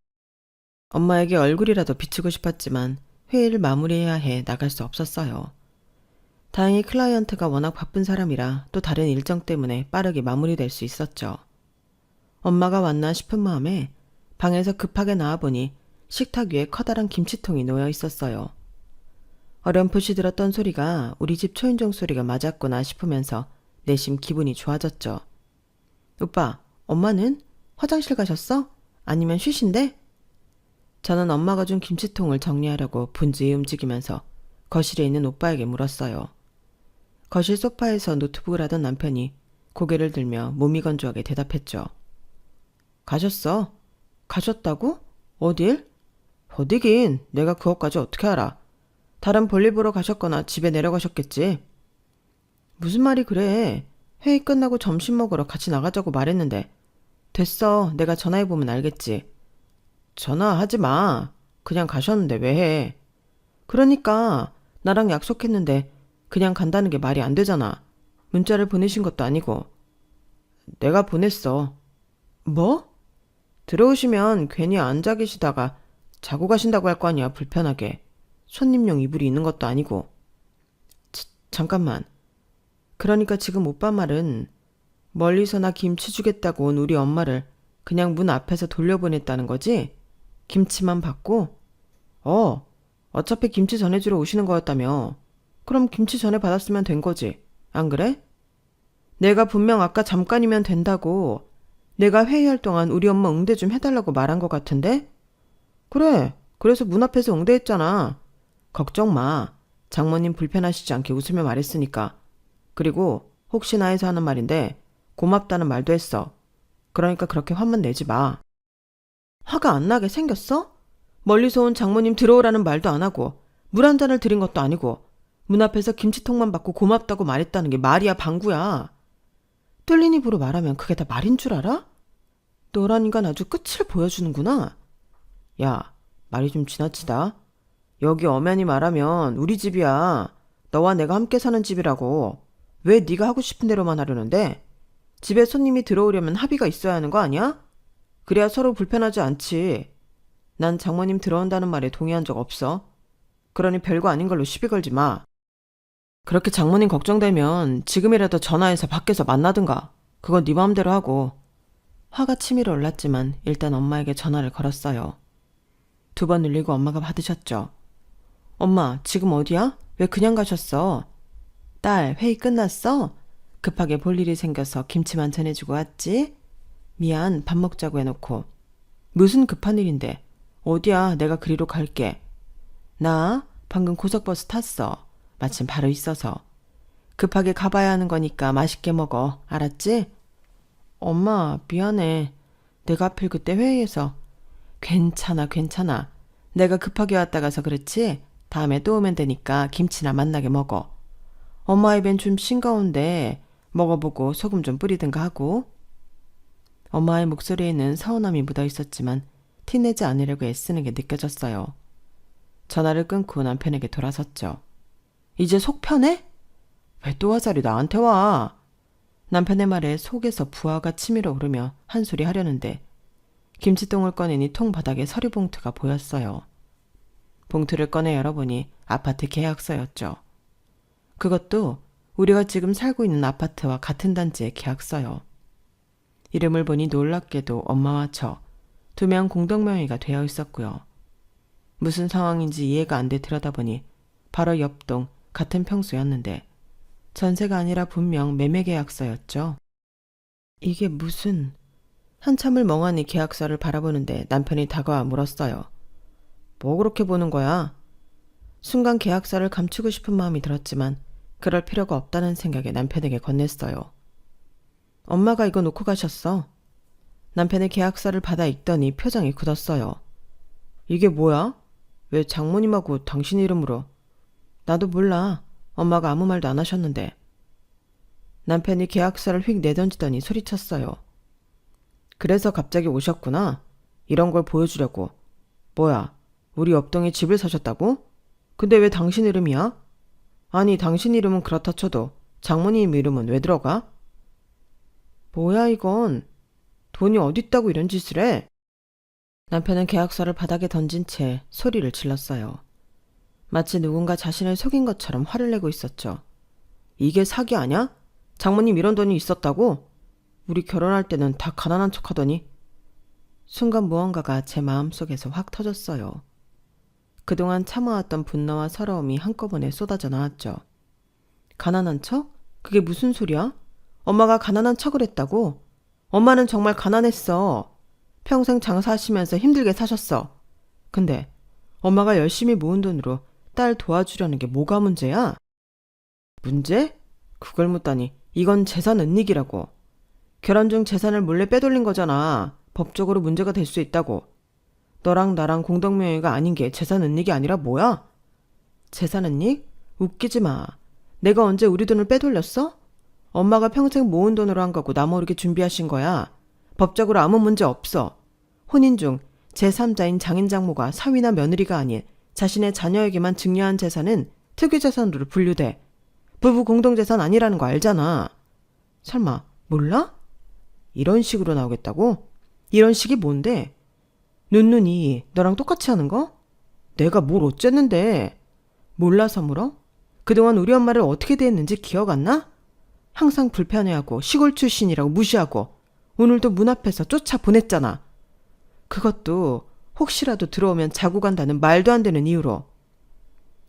엄마에게 얼굴이라도 비추고 싶었지만 회의를 마무리해야 해 나갈 수 없었어요. 다행히 클라이언트가 워낙 바쁜 사람이라 또 다른 일정 때문에 빠르게 마무리될 수 있었죠. 엄마가 왔나 싶은 마음에 방에서 급하게 나와보니 식탁 위에 커다란 김치통이 놓여 있었어요. 어렴풋이 들었던 소리가 우리 집 초인종 소리가 맞았구나 싶으면서 내심 기분이 좋아졌죠. 오빠, 엄마는? 화장실 가셨어? 아니면 쉬신데? 저는 엄마가 준 김치통을 정리하려고 분주히 움직이면서 거실에 있는 오빠에게 물었어요. 거실 소파에서 노트북을 하던 남편이 고개를 들며 몸이 건조하게 대답했죠. 가셨어? 가셨다고? 어딜? 어디긴 내가 그것까지 어떻게 알아. 다른 볼일 보러 가셨거나 집에 내려가셨겠지. 무슨 말이 그래. 회의 끝나고 점심 먹으러 같이 나가자고 말했는데. 됐어. 내가 전화해보면 알겠지. 전화하지 마. 그냥 가셨는데 왜 해. 그러니까 나랑 약속했는데 그냥 간다는 게 말이 안 되잖아. 문자를 보내신 것도 아니고. 내가 보냈어. 뭐? 들어오시면 괜히 앉아 계시다가 자고 가신다고 할 거 아니야, 불편하게. 손님용 이불이 있는 것도 아니고. 잠깐만. 그러니까 지금 오빠 말은 멀리서 나 김치 주겠다고 온 우리 엄마를 그냥 문 앞에서 돌려보냈다는 거지? 김치만 받고? 어차피 김치 전해주러 오시는 거였다며. 그럼 김치 전해 받았으면 된 거지. 안 그래? 내가 분명 아까 잠깐이면 된다고 내가 회의할 동안 우리 엄마 응대 좀 해달라고 말한 것 같은데? 그래. 그래서 문 앞에서 응대했잖아. 걱정 마. 장모님 불편하시지 않게 웃으며 말했으니까. 그리고 혹시나 해서 하는 말인데 고맙다는 말도 했어. 그러니까 그렇게 화만 내지 마. 화가 안 나게 생겼어? 멀리서 온 장모님 들어오라는 말도 안 하고 물 한 잔을 드린 것도 아니고 문 앞에서 김치통만 받고 고맙다고 말했다는 게 말이야 방구야. 뚫린 입으로 말하면 그게 다 말인 줄 알아? 너란 인간 아주 끝을 보여주는구나. 야, 말이 좀 지나치다. 여기 엄연히 말하면 우리 집이야. 너와 내가 함께 사는 집이라고. 왜 네가 하고 싶은 대로만 하려는데? 집에 손님이 들어오려면 합의가 있어야 하는 거 아니야? 그래야 서로 불편하지 않지. 난 장모님 들어온다는 말에 동의한 적 없어. 그러니 별거 아닌 걸로 시비 걸지 마. 그렇게 장모님 걱정되면 지금이라도 전화해서 밖에서 만나든가. 그건 네 마음대로 하고. 화가 치밀어 올랐지만 일단 엄마에게 전화를 걸었어요. 2번 울리고 엄마가 받으셨죠. 엄마, 지금 어디야? 왜 그냥 가셨어? 딸, 회의 끝났어? 급하게 볼 일이 생겨서 김치만 전해주고 왔지? 미안, 밥 먹자고 해놓고. 무슨 급한 일인데? 어디야? 내가 그리로 갈게. 나 방금 고속버스 탔어. 마침 바로 있어서. 급하게 가봐야 하는 거니까 맛있게 먹어. 알았지? 엄마, 미안해. 내가 하필 그때 회의에서. 괜찮아. 내가 급하게 왔다 가서 그렇지? 다음에 또 오면 되니까 김치나 맛나게 먹어. 엄마 입엔 좀 싱거운데 먹어보고 소금 좀 뿌리든가 하고. 엄마의 목소리에는 서운함이 묻어 있었지만 티내지 않으려고 애쓰는 게 느껴졌어요. 전화를 끊고 남편에게 돌아섰죠. 이제 속 편해? 왜 또 화살이 나한테 와? 남편의 말에 속에서 부하가 치밀어 오르며 한 소리 하려는데 김치통을 꺼내니 통 바닥에 서류 봉투가 보였어요. 봉투를 꺼내 열어보니 아파트 계약서였죠. 그것도 우리가 지금 살고 있는 아파트와 같은 단지의 계약서요. 이름을 보니 놀랍게도 엄마와 저 2명 공동명의가 되어 있었고요. 무슨 상황인지 이해가 안 돼 들여다보니 바로 옆동 같은 평수였는데 전세가 아니라 분명 매매계약서였죠. 이게 무슨... 한참을 멍하니 계약서를 바라보는데 남편이 다가와 물었어요. 뭐 그렇게 보는 거야? 순간 계약서를 감추고 싶은 마음이 들었지만 그럴 필요가 없다는 생각에 남편에게 건넸어요. 엄마가 이거 놓고 가셨어. 남편의 계약서를 받아 읽더니 표정이 굳었어요. 이게 뭐야? 왜 장모님하고 당신 이름으로? 나도 몰라. 엄마가 아무 말도 안 하셨는데. 남편이 계약서를 휙 내던지더니 소리쳤어요. 그래서 갑자기 오셨구나. 이런 걸 보여주려고. 뭐야, 우리 옆동에 집을 사셨다고? 근데 왜 당신 이름이야? 아니, 당신 이름은 그렇다 쳐도 장모님 이름은 왜 들어가? 뭐야 이건. 돈이 어딨다고 이런 짓을 해? 남편은 계약서를 바닥에 던진 채 소리를 질렀어요. 마치 누군가 자신을 속인 것처럼 화를 내고 있었죠. 이게 사기 아냐? 장모님 이런 돈이 있었다고? 우리 결혼할 때는 다 가난한 척하더니. 순간 무언가가 제 마음속에서 확 터졌어요. 그동안 참아왔던 분노와 서러움이 한꺼번에 쏟아져 나왔죠. 가난한 척? 그게 무슨 소리야? 엄마가 가난한 척을 했다고? 엄마는 정말 가난했어. 평생 장사하시면서 힘들게 사셨어. 근데 엄마가 열심히 모은 돈으로 딸 도와주려는 게 뭐가 문제야? 문제? 그걸 묻다니. 이건 재산 은닉이라고. 결혼 중 재산을 몰래 빼돌린 거잖아. 법적으로 문제가 될 수 있다고. 너랑 나랑 공동명의가 아닌 게 재산 은닉이 아니라 뭐야? 재산 은닉? 웃기지 마. 내가 언제 우리 돈을 빼돌렸어? 엄마가 평생 모은 돈으로 한 거고 나 모르게 준비하신 거야. 법적으로 아무 문제 없어. 혼인 중 제3자인 장인장모가 사위나 며느리가 아닌 자신의 자녀에게만 증여한 재산은 특유재산으로 분류돼. 부부 공동재산 아니라는 거 알잖아. 설마 몰라? 이런 식으로 나오겠다고? 이런 식이 뭔데? 눈눈이 너랑 똑같이 하는 거? 내가 뭘 어쨌는데? 몰라서 물어? 그동안 우리 엄마를 어떻게 대했는지 기억 안 나? 항상 불편해하고 시골 출신이라고 무시하고 오늘도 문 앞에서 쫓아 보냈잖아. 그것도 혹시라도 들어오면 자고 간다는 말도 안 되는 이유로.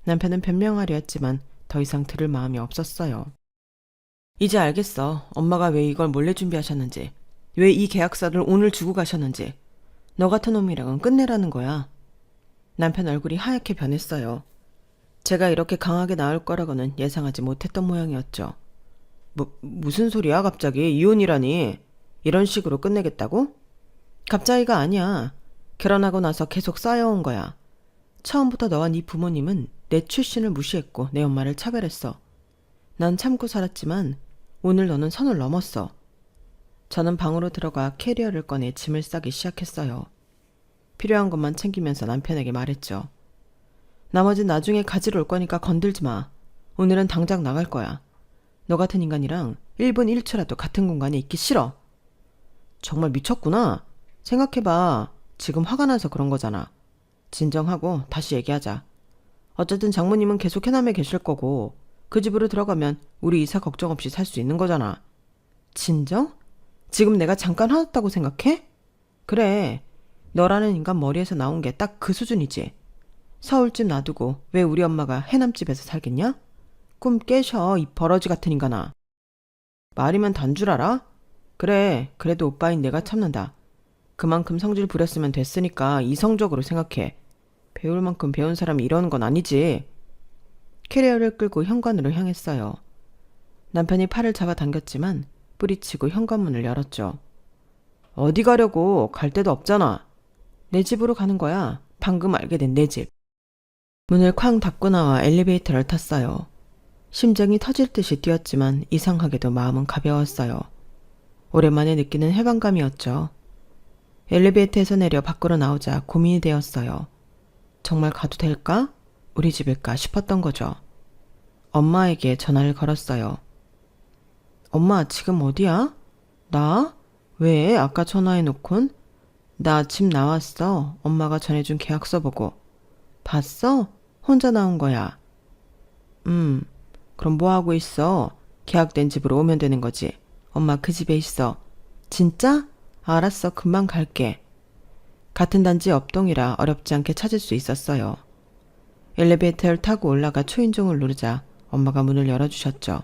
남편은 변명하려 했지만 더 이상 들을 마음이 없었어요. 이제 알겠어. 엄마가 왜 이걸 몰래 준비하셨는지. 왜 이 계약서를 오늘 주고 가셨는지. 너 같은 놈이랑은 끝내라는 거야. 남편 얼굴이 하얗게 변했어요. 제가 이렇게 강하게 나올 거라고는 예상하지 못했던 모양이었죠. 무슨 소리야 갑자기. 이혼이라니. 이런 식으로 끝내겠다고? 갑자기가 아니야. 결혼하고 나서 계속 쌓여온 거야. 처음부터 너와 네 부모님은 내 출신을 무시했고 내 엄마를 차별했어. 난 참고 살았지만 오늘 너는 선을 넘었어. 저는 방으로 들어가 캐리어를 꺼내 짐을 싸기 시작했어요. 필요한 것만 챙기면서 남편에게 말했죠. 나머진 나중에 가지러 올 거니까 건들지 마. 오늘은 당장 나갈 거야. 너 같은 인간이랑 1분 1초라도 같은 공간에 있기 싫어. 정말 미쳤구나. 생각해봐. 지금 화가 나서 그런 거잖아. 진정하고 다시 얘기하자. 어쨌든 장모님은 계속 해남에 계실 거고 그 집으로 들어가면 우리 이사 걱정 없이 살 수 있는 거잖아. 진정? 지금 내가 잠깐 화났다고 생각해? 그래. 너라는 인간 머리에서 나온 게 딱 그 수준이지. 서울집 놔두고 왜 우리 엄마가 해남집에서 살겠냐? 꿈 깨셔, 이 버러지 같은 인간아. 말이면 단 줄 알아? 그래, 그래도 오빠인 내가 참는다. 그만큼 성질 부렸으면 됐으니까 이성적으로 생각해. 배울 만큼 배운 사람이 이러는 건 아니지. 캐리어를 끌고 현관으로 향했어요. 남편이 팔을 잡아당겼지만 뿌리치고 현관문을 열었죠. 어디 가려고? 갈 데도 없잖아. 내 집으로 가는 거야. 방금 알게 된 내 집. 문을 쾅 닫고 나와 엘리베이터를 탔어요. 심장이 터질 듯이 뛰었지만 이상하게도 마음은 가벼웠어요. 오랜만에 느끼는 해방감이었죠. 엘리베이터에서 내려 밖으로 나오자 고민이 되었어요. 정말 가도 될까? 우리 집일까 싶었던 거죠. 엄마에게 전화를 걸었어요. 엄마, 지금 어디야? 나? 왜? 아까 전화해놓곤? 나 집 나왔어. 엄마가 전해준 계약서 보고. 봤어? 혼자 나온 거야. 그럼 뭐 하고 있어? 계약된 집으로 오면 되는 거지. 엄마 그 집에 있어. 진짜? 알았어. 금방 갈게. 같은 단지 업동이라 어렵지 않게 찾을 수 있었어요. 엘리베이터를 타고 올라가 초인종을 누르자 엄마가 문을 열어주셨죠.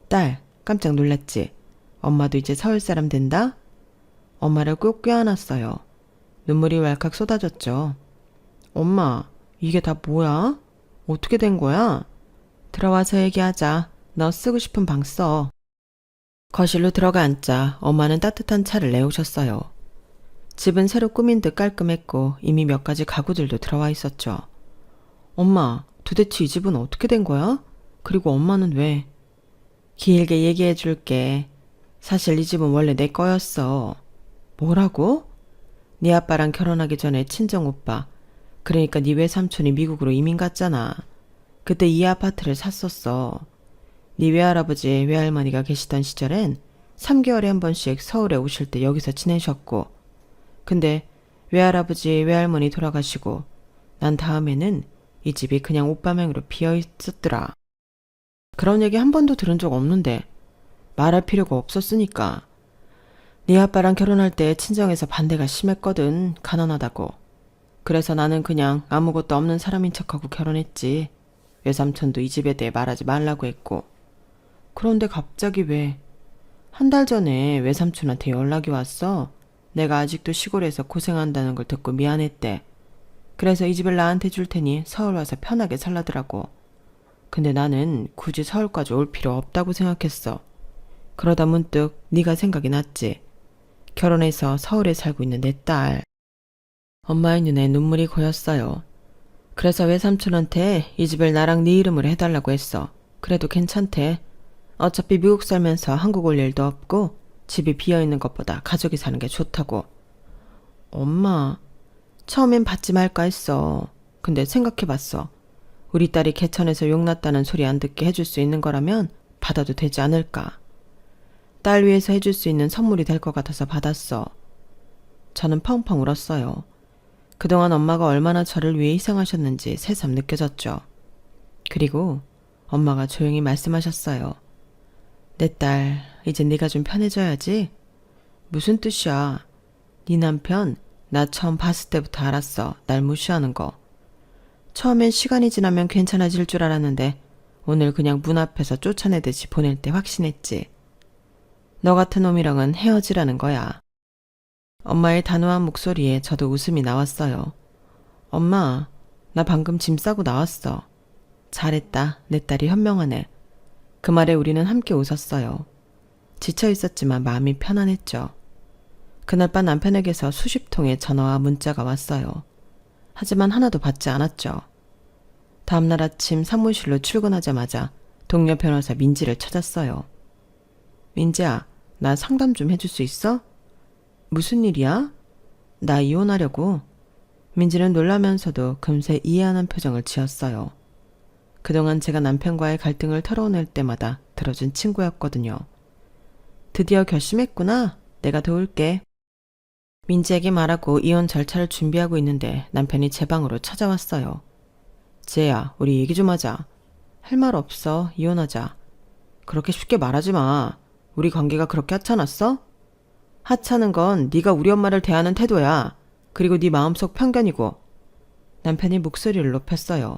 딸, 깜짝 놀랐지? 엄마도 이제 서울 사람 된다? 엄마를 꼭 껴안았어요. 눈물이 왈칵 쏟아졌죠. 엄마, 이게 다 뭐야? 어떻게 된 거야? 들어와서 얘기하자. 너 쓰고 싶은 방 써. 거실로 들어가 앉자 엄마는 따뜻한 차를 내오셨어요. 집은 새로 꾸민 듯 깔끔했고 이미 몇 가지 가구들도 들어와 있었죠. 엄마, 도대체 이 집은 어떻게 된 거야? 그리고 엄마는 왜? 길게 얘기해 줄게. 사실 이 집은 원래 내 거였어. 뭐라고? 네 아빠랑 결혼하기 전에 친정 오빠, 그러니까 네 외삼촌이 미국으로 이민 갔잖아. 그때 이 아파트를 샀었어. 네 외할아버지, 외할머니가 계시던 시절엔 3개월에 한 번씩 서울에 오실 때 여기서 지내셨고, 근데 외할아버지, 외할머니 돌아가시고 난 다음에는 이 집이 그냥 오빠 명의로 비어 있었더라. 그런 얘기 한 번도 들은 적 없는데 말할 필요가 없었으니까. 네 아빠랑 결혼할 때 친정에서 반대가 심했거든. 가난하다고. 그래서 나는 그냥 아무것도 없는 사람인 척하고 결혼했지. 외삼촌도 이 집에 대해 말하지 말라고 했고. 그런데 갑자기 왜? 한 달 전에 외삼촌한테 연락이 왔어. 내가 아직도 시골에서 고생한다는 걸 듣고 미안했대. 그래서 이 집을 나한테 줄 테니 서울 와서 편하게 살라더라고. 근데 나는 굳이 서울까지 올 필요 없다고 생각했어. 그러다 문득 네가 생각이 났지. 결혼해서 서울에 살고 있는 내 딸. 엄마의 눈에 눈물이 고였어요. 그래서 외삼촌한테 이 집을 나랑 네 이름으로 해달라고 했어. 그래도 괜찮대. 어차피 미국 살면서 한국 올 일도 없고 집이 비어있는 것보다 가족이 사는 게 좋다고. 엄마, 처음엔 받지 말까 했어. 근데 생각해봤어. 우리 딸이 개천에서 용났다는 소리 안 듣게 해줄 수 있는 거라면 받아도 되지 않을까. 딸 위해서 해줄 수 있는 선물이 될 것 같아서 받았어. 저는 펑펑 울었어요. 그동안 엄마가 얼마나 저를 위해 희생하셨는지 새삼 느껴졌죠. 그리고 엄마가 조용히 말씀하셨어요. 내 딸, 이제 네가 좀 편해져야지. 무슨 뜻이야? 네 남편 나 처음 봤을 때부터 알았어. 날 무시하는 거. 처음엔 시간이 지나면 괜찮아질 줄 알았는데 오늘 그냥 문 앞에서 쫓아내듯이 보낼 때 확신했지. 너 같은 놈이랑은 헤어지라는 거야. 엄마의 단호한 목소리에 저도 웃음이 나왔어요. 엄마, 나 방금 짐 싸고 나왔어. 잘했다. 내 딸이 현명하네. 그 말에 우리는 함께 웃었어요. 지쳐 있었지만 마음이 편안했죠. 그날 밤 남편에게서 수십 통의 전화와 문자가 왔어요. 하지만 하나도 받지 않았죠. 다음날 아침 사무실로 출근하자마자 동료 변호사 민지를 찾았어요. 민지야, 나 상담 좀 해줄 수 있어? 무슨 일이야? 나 이혼하려고. 민지는 놀라면서도 금세 이해하는 표정을 지었어요. 그동안 제가 남편과의 갈등을 털어낼 때마다 들어준 친구였거든요. 드디어 결심했구나. 내가 도울게. 민지에게 말하고 이혼 절차를 준비하고 있는데 남편이 제 방으로 찾아왔어요. 지혜야, 우리 얘기 좀 하자. 할 말 없어. 이혼하자. 그렇게 쉽게 말하지 마. 우리 관계가 그렇게 하찮았어? 하찮은 건 네가 우리 엄마를 대하는 태도야. 그리고 네 마음속 편견이고. 남편이 목소리를 높였어요.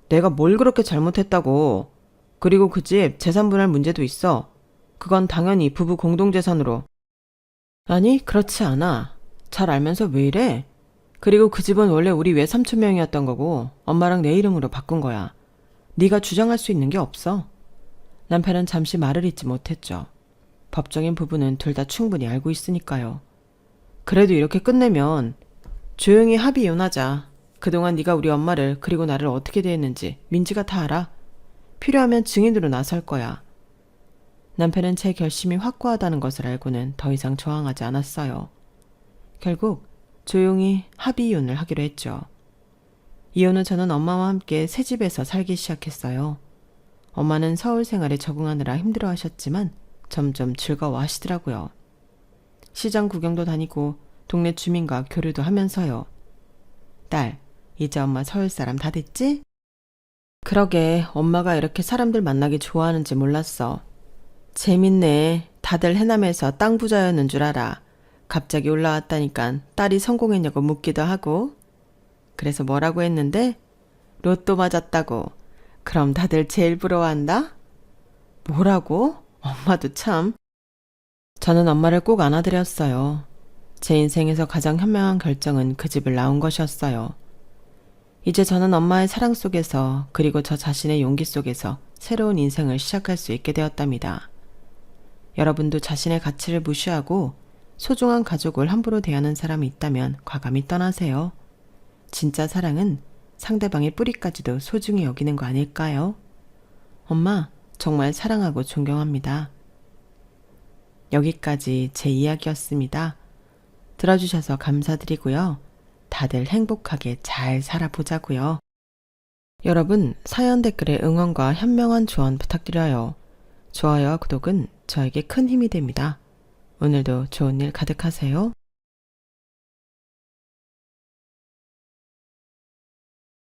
내가 뭘 그렇게 잘못했다고. 그리고 그 집 재산분할 문제도 있어. 그건 당연히 부부 공동재산으로. 아니, 그렇지 않아. 잘 알면서 왜 이래? 그리고 그 집은 원래 우리 외삼촌 명의였던 거고 엄마랑 내 이름으로 바꾼 거야. 네가 주장할 수 있는 게 없어. 남편은 잠시 말을 잇지 못했죠. 법적인 부분은 둘 다 충분히 알고 있으니까요. 그래도 이렇게 끝내면 조용히 합의 이혼하자. 그동안 네가 우리 엄마를 그리고 나를 어떻게 대했는지 민지가 다 알아. 필요하면 증인으로 나설 거야. 남편은 제 결심이 확고하다는 것을 알고는 더 이상 저항하지 않았어요. 결국 조용히 합의 이혼을 하기로 했죠. 이혼 후 저는 엄마와 함께 새 집에서 살기 시작했어요. 엄마는 서울 생활에 적응하느라 힘들어하셨지만 점점 즐거워하시더라고요. 시장 구경도 다니고 동네 주민과 교류도 하면서요. 딸, 이제 엄마 서울 사람 다 됐지? 그러게 엄마가 이렇게 사람들 만나기 좋아하는지 몰랐어. 재밌네. 다들 해남에서 땅 부자였는 줄 알아. 갑자기 올라왔다니까 딸이 성공했냐고 묻기도 하고. 그래서 뭐라고 했는데? 로또 맞았다고. 그럼 다들 제일 부러워한다? 뭐라고? 엄마도 참. 저는 엄마를 꼭 안아드렸어요. 제 인생에서 가장 현명한 결정은 그 집을 나온 것이었어요. 이제 저는 엄마의 사랑 속에서 그리고 저 자신의 용기 속에서 새로운 인생을 시작할 수 있게 되었답니다. 여러분도 자신의 가치를 무시하고 소중한 가족을 함부로 대하는 사람이 있다면 과감히 떠나세요. 진짜 사랑은 상대방의 뿌리까지도 소중히 여기는 거 아닐까요? 엄마, 정말 사랑하고 존경합니다. 여기까지 제 이야기였습니다. 들어주셔서 감사드리고요. 다들 행복하게 잘 살아보자고요. 여러분, 사연 댓글에 응원과 현명한 조언 부탁드려요. 좋아요와 구독은 저에게 큰 힘이 됩니다. 오늘도 좋은 일 가득하세요.